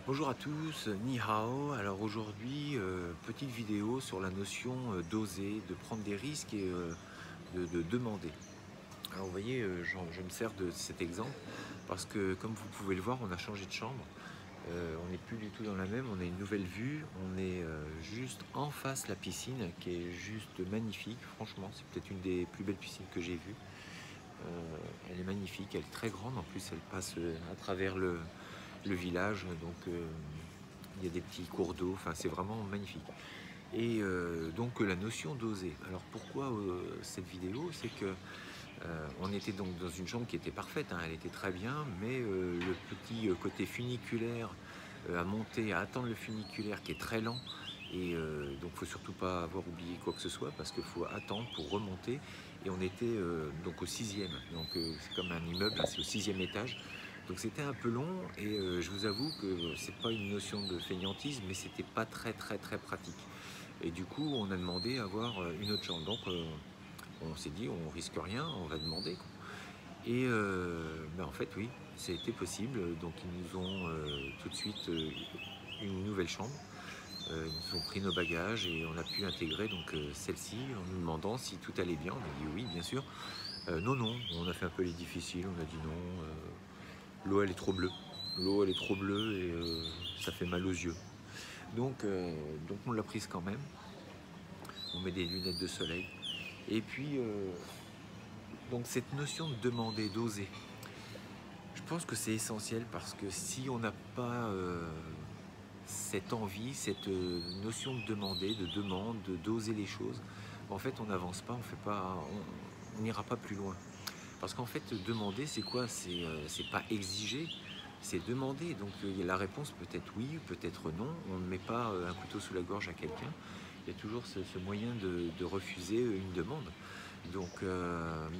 Bonjour à tous, ni hao. Alors aujourd'hui, petite vidéo sur la notion d'oser, de prendre des risques et de demander. Alors vous voyez, je me sers de cet exemple parce que comme vous pouvez le voir, on a changé de chambre. On n'est plus du tout dans la même, on a une nouvelle vue, on est juste en face la piscine qui est juste magnifique. Franchement, c'est peut-être une des plus belles piscines que j'ai vues. Elle est magnifique, elle est très grande, en plus elle passe à travers le village, donc il y a des petits cours d'eau, enfin c'est vraiment magnifique. Et donc la notion d'oser. Alors pourquoi cette vidéo? C'est que on était donc dans une chambre qui était parfaite, hein, elle était très bien, mais le petit côté funiculaire à monter, à attendre le funiculaire qui est très lent. Et donc il ne faut surtout pas avoir oublié quoi que ce soit parce qu'il faut attendre pour remonter. Et on était donc au sixième, donc c'est comme un immeuble, hein, c'est au sixième étage. Donc c'était un peu long et je vous avoue que c'est pas une notion de fainéantisme, mais c'était pas très pratique. Et du coup, on a demandé à avoir une autre chambre. Donc on s'est dit, on risque rien, on va demander, quoi. Et ben en fait, oui, c'était possible. Donc ils nous ont tout de suite une nouvelle chambre. Ils nous ont pris nos bagages et on a pu intégrer donc celle-ci en nous demandant si tout allait bien. On a dit oui, bien sûr. Non, non, on a fait un peu les difficiles. On a dit non. L'eau elle est trop bleue. L'eau elle est trop bleue et ça fait mal aux yeux. Donc on l'a prise quand même. On met des lunettes de soleil. Et puis donc cette notion de demander, d'oser, je pense que c'est essentiel parce que si on n'a pas cette envie, cette notion de demander, de demande, d'oser les choses, en fait on n'avance pas, on fait pas, on n'ira pas plus loin. Parce qu'en fait demander c'est quoi? C'est pas exiger, c'est demander. Donc la réponse peut être oui, peut-être non. On ne met pas un couteau sous la gorge à quelqu'un. Il y a toujours ce moyen de refuser une demande. Donc,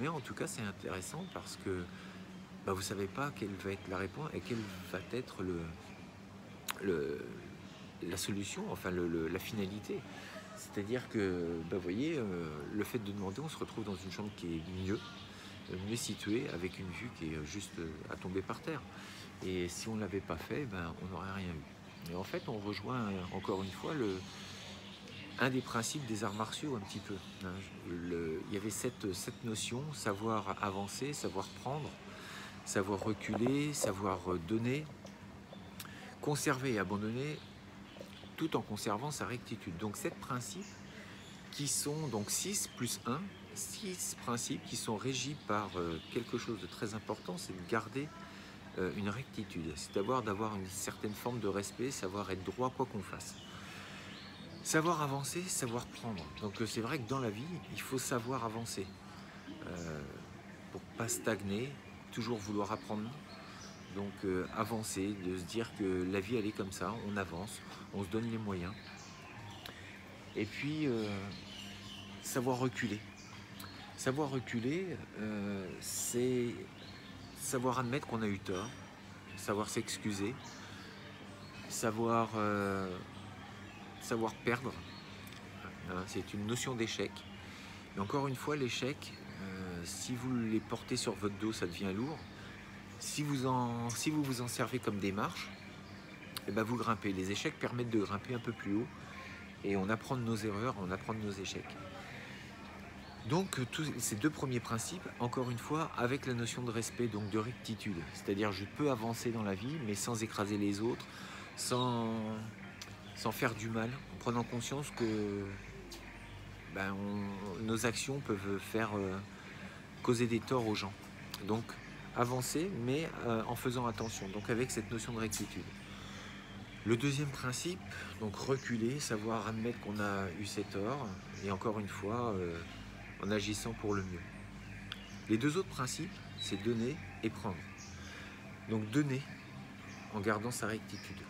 mais en tout cas c'est intéressant parce que bah, vous ne savez pas quelle va être la réponse et quelle va être le, la solution, enfin la finalité. C'est-à-dire que, bah, vous voyez, le fait de demander, on se retrouve dans une chambre qui est mieux située, avec une vue qui est juste à tomber par terre. Et si on ne l'avait pas fait, ben, on n'aurait rien eu. Et en fait, on rejoint encore une fois un des principes des arts martiaux un petit peu, hein. Il y avait cette notion, savoir avancer, savoir prendre, savoir reculer, savoir donner, conserver et abandonner, tout en conservant sa rectitude. Donc 7 principes qui sont donc 6 plus 1, 6 principes qui sont régis par quelque chose de très important, c'est de garder une rectitude, c'est d'avoir une certaine forme de respect, savoir être droit quoi qu'on fasse. Savoir avancer, savoir prendre. Donc c'est vrai que dans la vie, il faut savoir avancer pour pas stagner, toujours vouloir apprendre. Donc avancer, de se dire que la vie elle est comme ça, on avance, on se donne les moyens. Et puis savoir reculer. Savoir reculer, c'est savoir admettre qu'on a eu tort, savoir s'excuser, savoir perdre. Hein, c'est une notion d'échec. Mais encore une fois, l'échec, si vous les portez sur votre dos, ça devient lourd. Si vous vous en servez comme des marches, eh ben vous grimpez. Les échecs permettent de grimper un peu plus haut et on apprend de nos erreurs, on apprend de nos échecs. Donc tous ces deux premiers principes, encore une fois, avec la notion de respect, donc de rectitude. C'est-à-dire je peux avancer dans la vie, mais sans écraser les autres, sans faire du mal, en prenant conscience que ben, nos actions peuvent faire causer des torts aux gens. Donc avancer, mais en faisant attention, donc avec cette notion de rectitude. Le deuxième principe, donc reculer, savoir admettre qu'on a eu ces torts, et encore une fois, en agissant pour le mieux. Les deux autres principes, c'est donner et prendre. Donc donner en gardant sa rectitude.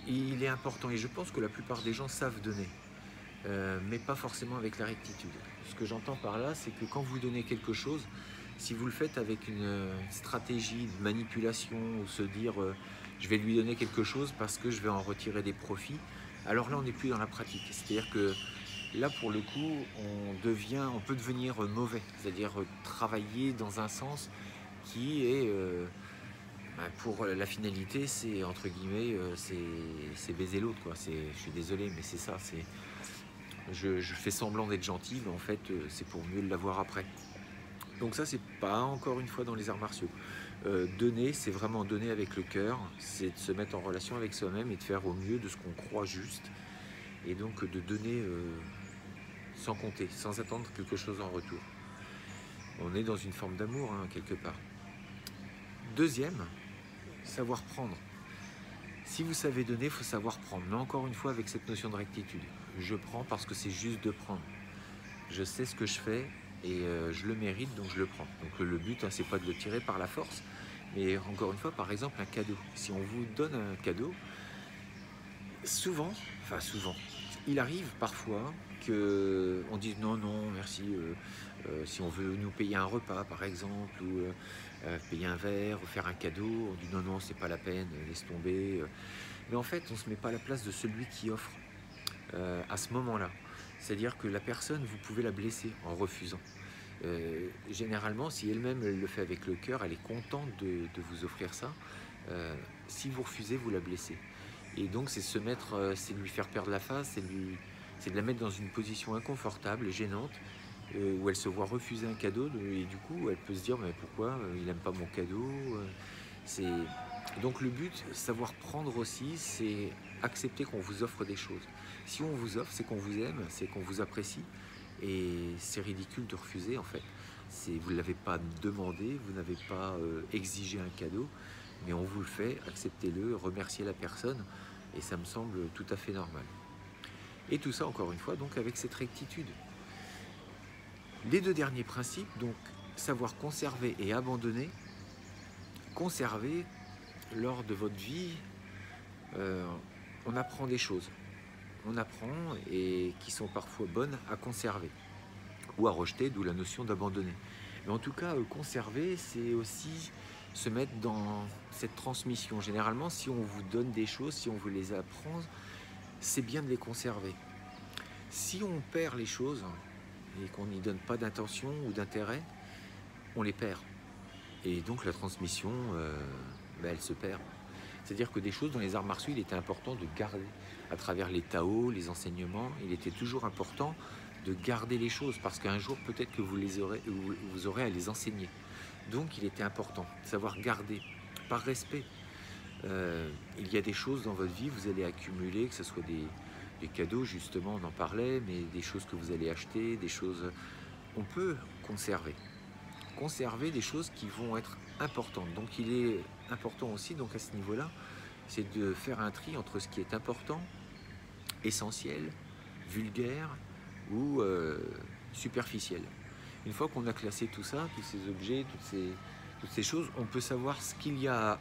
Il est important, et je pense que la plupart des gens savent donner, mais pas forcément avec la rectitude. Ce que j'entends par là, c'est que quand vous donnez quelque chose, si vous le faites avec une stratégie de manipulation ou se dire je vais lui donner quelque chose parce que je vais en retirer des profits, alors là on n'est plus dans la pratique. C'est-à-dire que là pour le coup on peut devenir mauvais, c'est-à-dire travailler dans un sens qui est Pour la finalité, c'est entre guillemets, c'est baiser l'autre, quoi. Je suis désolé, mais c'est ça. Je fais semblant d'être gentil, mais en fait, c'est pour mieux l'avoir après. Donc ça, c'est pas encore une fois dans les arts martiaux. Donner, c'est vraiment donner avec le cœur, c'est de se mettre en relation avec soi-même et de faire au mieux de ce qu'on croit juste, et donc de donner sans compter, sans attendre quelque chose en retour. On est dans une forme d'amour, hein, quelque part. Deuxième, savoir prendre. Si vous savez donner, il faut savoir prendre. Mais encore une fois, avec cette notion de rectitude. Je prends parce que c'est juste de prendre. Je sais ce que je fais et je le mérite, donc je le prends. Donc le but, hein, c'est pas de le tirer par la force. Mais encore une fois, par exemple, un cadeau. Si on vous donne un cadeau, souvent, il arrive parfois qu'on dise non, non, merci. Si on veut nous payer un repas, par exemple, ou payer un verre, ou faire un cadeau, on dit non, non, c'est pas la peine, laisse tomber. Mais en fait, on ne se met pas à la place de celui qui offre à ce moment-là. C'est-à-dire que la personne, vous pouvez la blesser en refusant. Généralement, si elle-même le fait avec le cœur, elle est contente de vous offrir ça. Si vous refusez, vous la blessez. Et donc, c'est se mettre, c'est lui faire perdre la face, c'est de la mettre dans une position inconfortable, gênante, où elle se voit refuser un cadeau, et du coup, elle peut se dire, mais pourquoi il n'aime pas mon cadeau c'est... Donc le but, savoir prendre aussi, c'est accepter qu'on vous offre des choses. Si on vous offre, c'est qu'on vous aime, c'est qu'on vous apprécie, et c'est ridicule de refuser en fait. Vous ne l'avez pas demandé, vous n'avez pas exigé un cadeau, mais on vous le fait, acceptez-le, remerciez la personne, et ça me semble tout à fait normal. Et tout ça, encore une fois, donc avec cette rectitude. Les deux derniers principes, donc savoir conserver et abandonner. Conserver, lors de votre vie, on apprend des choses. On apprend et qui sont parfois bonnes à conserver ou à rejeter, d'où la notion d'abandonner. Mais en tout cas, conserver, c'est aussi se mettre dans cette transmission. Généralement, si on vous donne des choses, si on vous les apprend, c'est bien de les conserver. Si on perd les choses et qu'on n'y donne pas d'intention ou d'intérêt, on les perd. Et donc la transmission, elle se perd. C'est-à-dire que des choses dans les arts martiaux, il était important de garder. À travers les Tao, les enseignements, il était toujours important de garder les choses, parce qu'un jour, peut-être que vous aurez à les enseigner. Donc il était important de savoir garder, par respect. Il y a des choses dans votre vie, vous allez accumuler, que ce soit des cadeaux, justement, on en parlait, mais des choses que vous allez acheter, des choses... On peut conserver des choses qui vont être importantes. Donc il est important aussi, donc à ce niveau-là, c'est de faire un tri entre ce qui est important, essentiel, vulgaire ou superficiel. Une fois qu'on a classé tout ça, tous ces objets, toutes ces choses, on peut savoir ce qu'il y a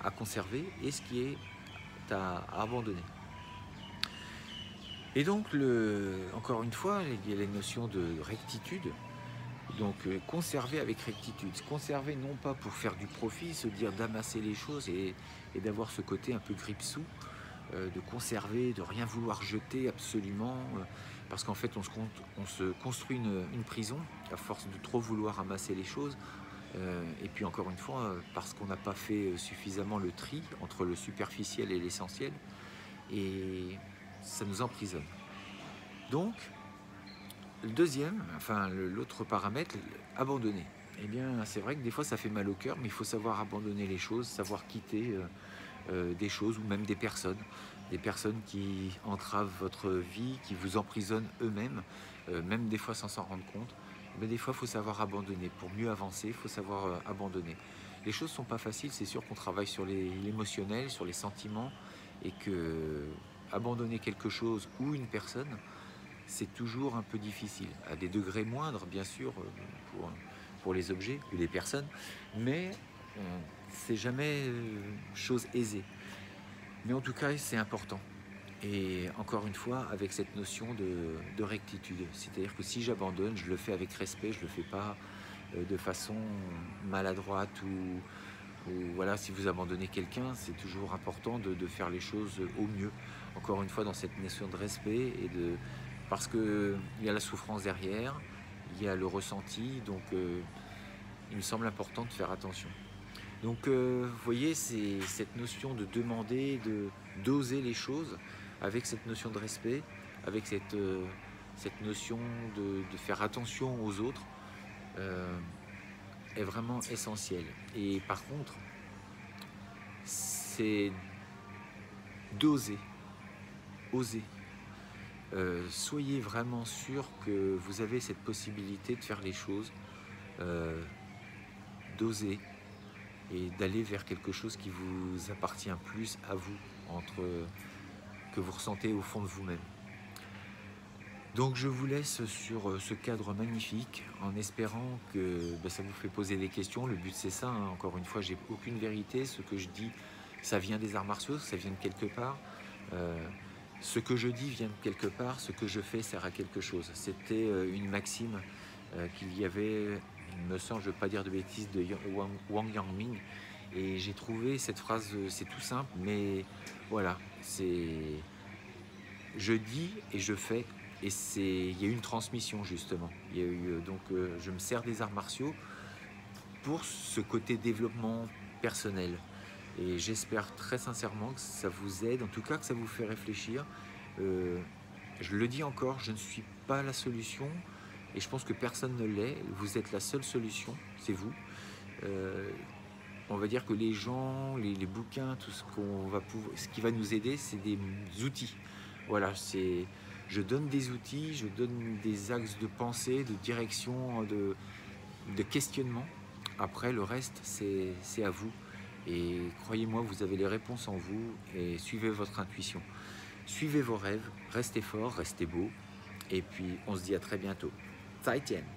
à conserver et ce qui est à abandonner. Et donc, encore une fois, il y a la notion de rectitude. Donc conserver avec rectitude, conserver non pas pour faire du profit, se dire d'amasser les choses et d'avoir ce côté un peu grippe-sous, de conserver, de rien vouloir jeter absolument, parce qu'en fait on se construit une prison à force de trop vouloir amasser les choses, et puis encore une fois parce qu'on n'a pas fait suffisamment le tri entre le superficiel et l'essentiel, et ça nous emprisonne. Donc le deuxième, enfin l'autre paramètre, abandonner. Eh bien, c'est vrai que des fois ça fait mal au cœur, mais il faut savoir abandonner les choses, savoir quitter des choses ou même des personnes qui entravent votre vie, qui vous emprisonnent eux-mêmes, même des fois sans s'en rendre compte. Mais des fois, il faut savoir abandonner. Pour mieux avancer, il faut savoir abandonner. Les choses ne sont pas faciles, c'est sûr qu'on travaille sur l'émotionnel, sur les sentiments, et que abandonner quelque chose ou une personne, c'est toujours un peu difficile, à des degrés moindres bien sûr pour les objets ou les personnes, mais c'est jamais chose aisée. Mais en tout cas, c'est important. Et encore une fois, avec cette notion de rectitude, c'est-à-dire que si j'abandonne, je le fais avec respect, je le fais pas de façon maladroite ou voilà, si vous abandonnez quelqu'un, c'est toujours important de faire les choses au mieux. Encore une fois, dans cette notion de respect parce qu'il y a la souffrance derrière, il y a le ressenti, donc il me semble important de faire attention. Donc, vous voyez, c'est cette notion de demander, d'oser les choses, avec cette notion de respect, avec cette notion de faire attention aux autres, euh, est vraiment essentielle. Et par contre, c'est d'oser, oser. Soyez vraiment sûr que vous avez cette possibilité de faire les choses, euh, d'oser et d'aller vers quelque chose qui vous appartient plus à vous, que vous ressentez au fond de vous-même. Donc je vous laisse sur ce cadre magnifique en espérant que ça vous fait poser des questions. Le but c'est ça, hein. Encore une fois, j'ai aucune vérité. Ce que je dis, ça vient des arts martiaux, ça vient de quelque part. Ce que je dis vient de quelque part, ce que je fais sert à quelque chose. C'était une maxime qu'il y avait, il me semble, je ne veux pas dire de bêtises, de Wang Yangming. Et j'ai trouvé cette phrase, c'est tout simple, mais voilà, c'est je dis et je fais. Et il y a eu une transmission justement. Il y a eu, donc je me sers des arts martiaux pour ce côté développement personnel. Et j'espère très sincèrement que ça vous aide, en tout cas que ça vous fait réfléchir. Je le dis encore, je ne suis pas la solution et je pense que personne ne l'est. Vous êtes la seule solution, c'est vous. On va dire que les gens, les bouquins, tout ce qui va nous aider, c'est des outils. Voilà, je donne des outils, je donne des axes de pensée, de direction, de questionnement. Après, le reste, c'est à vous. Et croyez-moi, vous avez les réponses en vous et suivez votre intuition. Suivez vos rêves, restez fort, restez beau. Et puis, on se dit à très bientôt. 再见